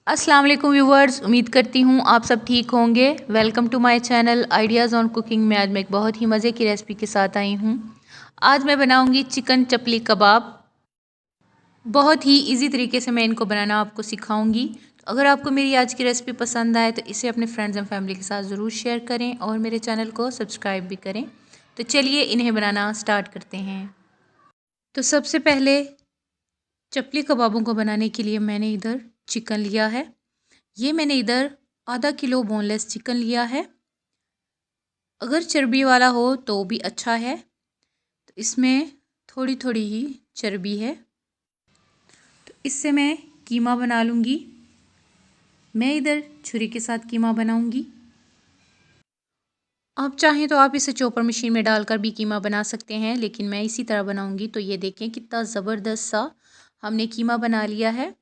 अस्सलाम वालेकुम व्यूवर्स, उम्मीद करती हूँ आप सब ठीक होंगे। Welcome to my channel ideas on cooking में। आज मैं एक बहुत ही मज़े की रेसिपी के साथ आई हूँ। आज मैं बनाऊँगी चिकन चपली कबाब। बहुत ही इजी तरीके से मैं इनको बनाना आपको सिखाऊंगी। तो अगर आपको मेरी आज की रेसिपी पसंद आए तो इसे अपने फ्रेंड्स एंड फैमिली के साथ ज़रूर शेयर करें और मेरे चैनल को सब्सक्राइब भी करें। तो चलिए इन्हें बनाना स्टार्ट करते हैं। तो सबसे पहले चपली कबाबों को बनाने के लिए मैंने इधर चिकन लिया है। ये मैंने इधर आधा किलो बोनलेस चिकन लिया है। अगर चर्बी वाला हो तो भी अच्छा है। तो इसमें थोड़ी थोड़ी ही चर्बी है। तो इससे मैं कीमा बना लूँगी। मैं इधर छुरी के साथ कीमा बनाऊँगी। आप चाहें तो आप इसे चॉपर मशीन में डालकर भी कीमा बना सकते हैं, लेकिन मैं इसी तरह बनाऊँगी। तो ये देखें कितना ज़बरदस्त सा हमने कीमा बना लिया है,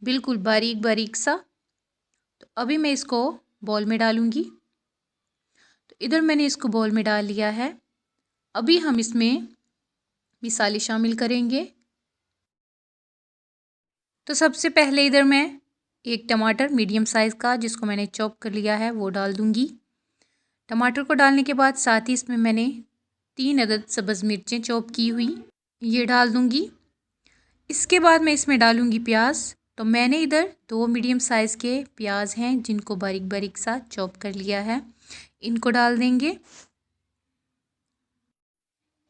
बिल्कुल बारीक बारीक सा। तो अभी मैं इसको बॉल में डालूँगी। तो इधर मैंने इसको बॉल में डाल लिया है। अभी हम इसमें मिसाले शामिल करेंगे। तो सबसे पहले इधर मैं एक टमाटर मीडियम साइज़ का जिसको मैंने चॉप कर लिया है वो डाल दूँगी। टमाटर को डालने के बाद साथ ही इसमें मैंने 3 अदद सब्ज़ मिर्चें चॉप की हुई ये डाल दूँगी। इसके बाद मैं इसमें डालूँगी प्याज। तो मैंने इधर 2 मीडियम साइज़ के प्याज हैं जिनको बारीक बारीक सा चॉप कर लिया है, इनको डाल देंगे।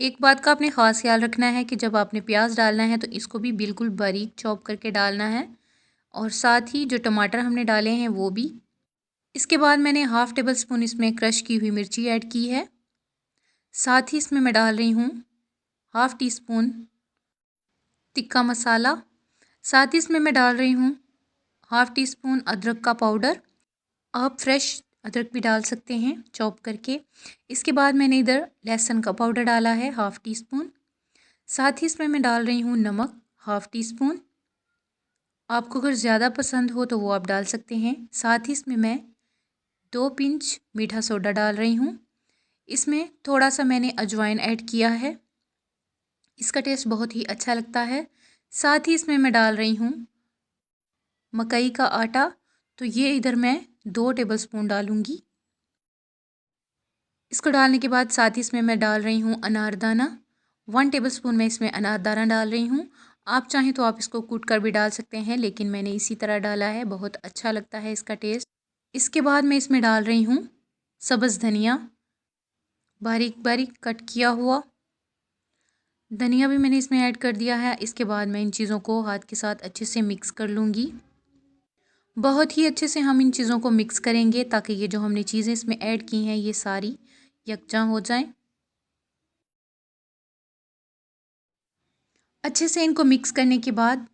एक बात का आपने ख़ास ख्याल रखना है कि जब आपने प्याज डालना है तो इसको भी बिल्कुल बारीक चॉप करके डालना है, और साथ ही जो टमाटर हमने डाले हैं वो भी। इसके बाद मैंने हाफ़ टेबल स्पून इसमें क्रश की हुई मिर्ची ऐड की है। साथ ही इसमें मैं डाल रही हूँ हाफ़ टी स्पून तिक्का मसाला। साथ ही इसमें मैं डाल रही हूँ हाफ़ टी स्पून अदरक का पाउडर। आप फ्रेश अदरक भी डाल सकते हैं चॉप करके। इसके बाद मैंने इधर लहसुन का पाउडर डाला है हाफ़ टी स्पून। साथ ही इसमें मैं डाल रही हूँ नमक हाफ़ टी स्पून। आपको अगर ज़्यादा पसंद हो तो वो आप डाल सकते हैं। साथ ही इसमें मैं 2 पिंच मीठा सोडा डाल रही हूँ। इसमें थोड़ा सा मैंने अजवाइन ऐड किया है, इसका टेस्ट बहुत ही अच्छा लगता है। साथ ही इसमें मैं डाल रही हूँ मकई का आटा। तो ये इधर मैं 2 टेबलस्पून डालूँगी। इसको डालने के बाद साथ ही इसमें मैं डाल रही हूँ अनारदाना। 1 टेबलस्पून मैं इसमें अनारदाना डाल रही हूँ। आप चाहें तो आप इसको कूट कर भी डाल सकते हैं, लेकिन मैंने इसी तरह डाला है, बहुत अच्छा लगता है इसका टेस्ट। इसके बाद मैं इसमें डाल रही हूँ सब्ज़ धनिया, बारीक बारीक कट किया हुआ धनिया भी मैंने इसमें ऐड कर दिया है। इसके बाद मैं इन चीज़ों को हाथ के साथ अच्छे से मिक्स कर लूँगी। बहुत ही अच्छे से हम इन चीज़ों को मिक्स करेंगे ताकि ये जो हमने चीज़ें इसमें ऐड की हैं ये सारी यकजा हो जाएं। अच्छे से इनको मिक्स करने के बाद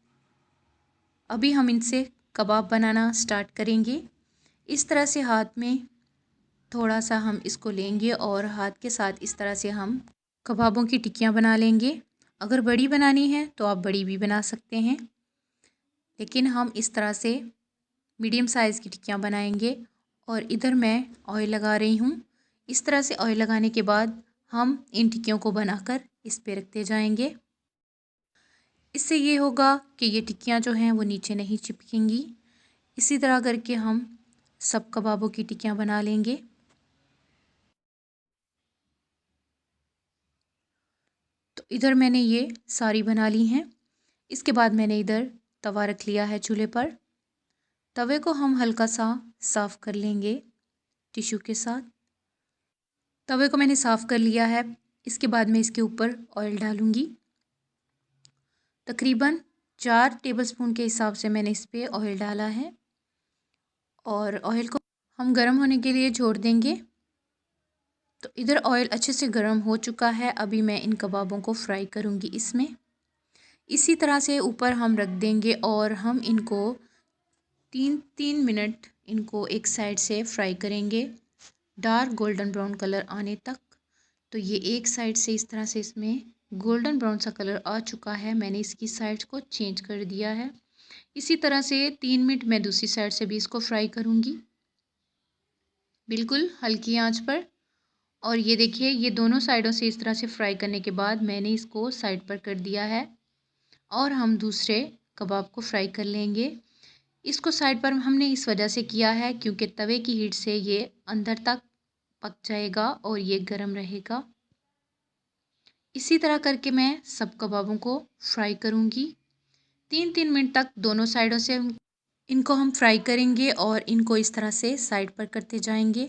अभी हम इनसे कबाब बनाना स्टार्ट करेंगे। इस तरह से हाथ में थोड़ा सा हम इसको लेंगे और हाथ के साथ इस तरह से हम कबाबों की टिक्कियाँ बना लेंगे। अगर बड़ी बनानी है तो आप बड़ी भी बना सकते हैं, लेकिन हम इस तरह से मीडियम साइज़ की टिक्कियाँ बनाएंगे। और इधर मैं ऑयल लगा रही हूँ। इस तरह से ऑयल लगाने के बाद हम इन टिक्कियों को बनाकर इस पे रखते जाएंगे। इससे ये होगा कि ये टिक्कियाँ जो हैं वो नीचे नहीं चिपकेंगी। इसी तरह करके हम सब कबाबों की टिक्कियाँ बना लेंगे। तो इधर मैंने ये सारी बना ली हैं। इसके बाद मैंने इधर तवा रख लिया है चूल्हे पर। तवे को हम हल्का सा साफ़ कर लेंगे टिश्यू के साथ। तवे को मैंने साफ़ कर लिया है। इसके बाद मैं इसके ऊपर ऑयल डालूँगी। तकरीबन 4 टेबलस्पून के हिसाब से मैंने इस पर ऑयल डाला है, और ऑयल को हम गर्म होने के लिए छोड़ देंगे। तो इधर ऑयल अच्छे से गर्म हो चुका है। अभी मैं इन कबाबों को फ्राई करूँगी इसमें। इसी तरह से ऊपर हम रख देंगे और हम इनको 3-3 मिनट इनको एक साइड से फ्राई करेंगे डार्क गोल्डन ब्राउन कलर आने तक। तो ये एक साइड से इस तरह से इसमें गोल्डन ब्राउन सा कलर आ चुका है। मैंने इसकी साइड को चेंज कर दिया है। इसी तरह से 3 मिनट मैं दूसरी साइड से भी इसको फ्राई करूँगी, बिल्कुल हल्की आंच पर। और ये देखिए ये दोनों साइडों से इस तरह से फ्राई करने के बाद मैंने इसको साइड पर कर दिया है, और हम दूसरे कबाब को फ्राई कर लेंगे। इसको साइड पर हमने इस वजह से किया है क्योंकि तवे की हीट से ये अंदर तक पक जाएगा और ये गर्म रहेगा। इसी तरह करके मैं सब कबाबों को फ्राई करूँगी। 3-3 मिनट तक दोनों साइडों से इनको हम फ्राई करेंगे और इनको इस तरह से साइड पर करते जाएंगे।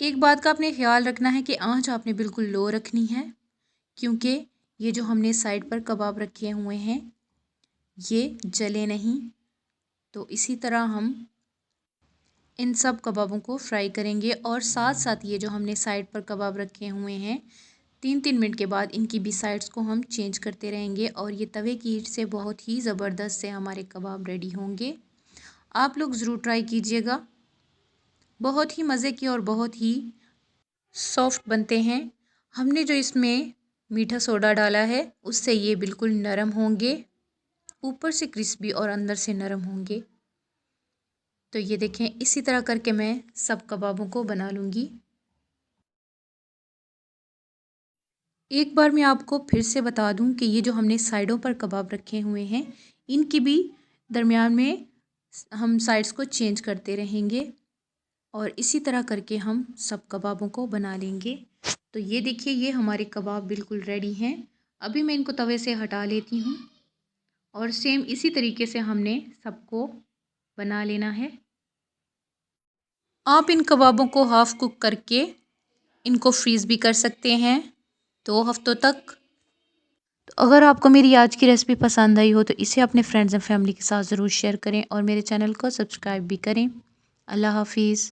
एक बात का आपने ख्याल रखना है कि आंच आपने बिल्कुल लो रखनी है क्योंकि ये जो हमने साइड पर कबाब रखे हुए हैं ये जले नहीं। तो इसी तरह हम इन सब कबाबों को फ्राई करेंगे और साथ साथ ये जो हमने साइड पर कबाब रखे हुए हैं 3-3 मिनट के बाद इनकी भी साइड्स को हम चेंज करते रहेंगे और ये तवे की हीट से बहुत ही ज़बरदस्त से हमारे कबाब रेडी होंगे। आप लोग ज़रूर ट्राई कीजिएगा, बहुत ही मज़े की और बहुत ही सॉफ्ट बनते हैं। हमने जो इसमें मीठा सोडा डाला है उससे ये बिल्कुल नरम होंगे, ऊपर से क्रिस्पी और अंदर से नरम होंगे। तो ये देखें, इसी तरह करके मैं सब कबाबों को बना लूँगी। एक बार मैं आपको फिर से बता दूं कि ये जो हमने साइडों पर कबाब रखे हुए हैं इनकी भी दरमियान में हम साइड्स को चेंज करते रहेंगे और इसी तरह करके हम सब कबाबों को बना लेंगे। तो ये देखिए, ये हमारे कबाब बिल्कुल रेडी हैं। अभी मैं इनको तवे से हटा लेती हूँ और सेम इसी तरीके से हमने सबको बना लेना है। आप इन कबाबों को हाफ़ कुक करके इनको फ्रीज़ भी कर सकते हैं 2 हफ्तों तक। तो अगर आपको मेरी आज की रेसिपी पसंद आई हो तो इसे अपने फ्रेंड्स एंड फैमिली के साथ ज़रूर शेयर करें और मेरे चैनल को सब्सक्राइब भी करें। अल्लाह हाफिज़।